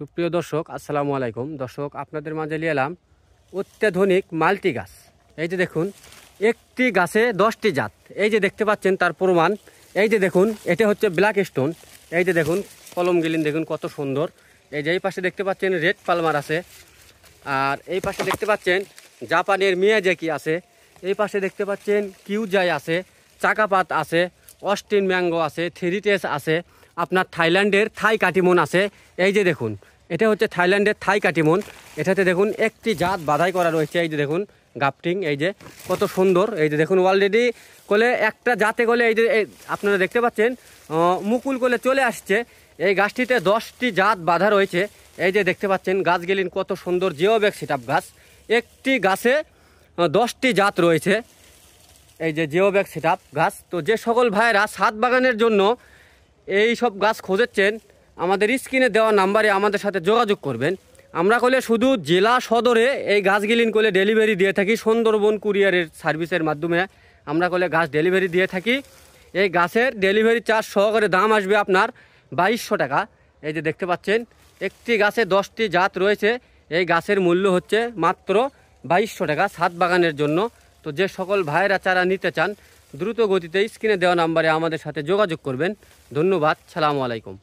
সুপ্রিয় দর্শক, আসসালামু আলাইকুম। দর্শক, আপনাদের মাঝে নিয়ে এলাম অত্যাধুনিক মাল্টি গাছ। এই যে দেখুন, একটি গাছে 10টি জাত। এই যে দেখতে পাচ্ছেন তার প্রমাণ। এই যে দেখুন, এটা হচ্ছে ব্ল্যাক স্টোন। এই যে দেখুন কলম গিলিন, দেখুন কত সুন্দর। এই যে এই পাশে দেখতে পাচ্ছেন রেড পালমার আছে, আর এই পাশে দেখতে পাচ্ছেন জাপানের মিয়াজাকি আছে। এই পাশে দেখতে পাচ্ছেন কিউজাই আছে, চাকাপাত আছে, অস্টিন ম্যাঙ্গো আছে, থ্রিটেস আছে, আপনার থাইল্যান্ডের থাই কাটিমন আছে। এই যে দেখুন, এটা হচ্ছে থাইল্যান্ডের থাই কাটিমন। এটাতে দেখুন একটি জাত বাধাই করা রয়েছে। এই যে দেখুন গাফটিং, এই যে কত সুন্দর। এই যে দেখুন অলরেডি কোলে একটা জাতে কোলে, এই যে আপনারা দেখতে পাচ্ছেন মুকুল কোলে চলে আসছে। এই গাছটিতে 10টি জাত বাধা রয়েছে। এই যে দেখতে পাচ্ছেন গাছগুলিন কত সুন্দর, জিওব্যাগ সেটআপ গাছ। একটি গাছে 10টি জাত রয়েছে। এই যে জিওব্যাগ সেটআপ গাছ। তো যে সকল ভাইয়েরা ছাদ বাগানের জন্য এই সব গাছ খোঁজেছেন, আমাদের স্ক্রিনে দেওয়া নাম্বারে আমাদের সাথে যোগাযোগ করবেন। আমরা করলে শুধু জেলা সদরে এই গাছগুলিন করলে ডেলিভারি দিয়ে থাকি। সুন্দরবন কুরিয়ারের সার্ভিসের মাধ্যমে আমরা করলে গাছ ডেলিভারি দিয়ে থাকি। এই গাছের ডেলিভারি চার্জ সহকারে দাম আসবে আপনার 2200 টাকা। এই যে দেখতে পাচ্ছেন একটি গাছে 10টি জাত রয়েছে। এই গাছের মূল্য হচ্ছে মাত্র 2200 টাকা ছাদ বাগানের জন্য। তো যে সকল ভাইয়েরা চারা নিতে চান, দ্রুত গতিতে স্ক্রিনে দেওয়া নাম্বারে আমাদের সাথে যোগাযোগ করবেন। ধন্যবাদ। সালামু আলাইকুম।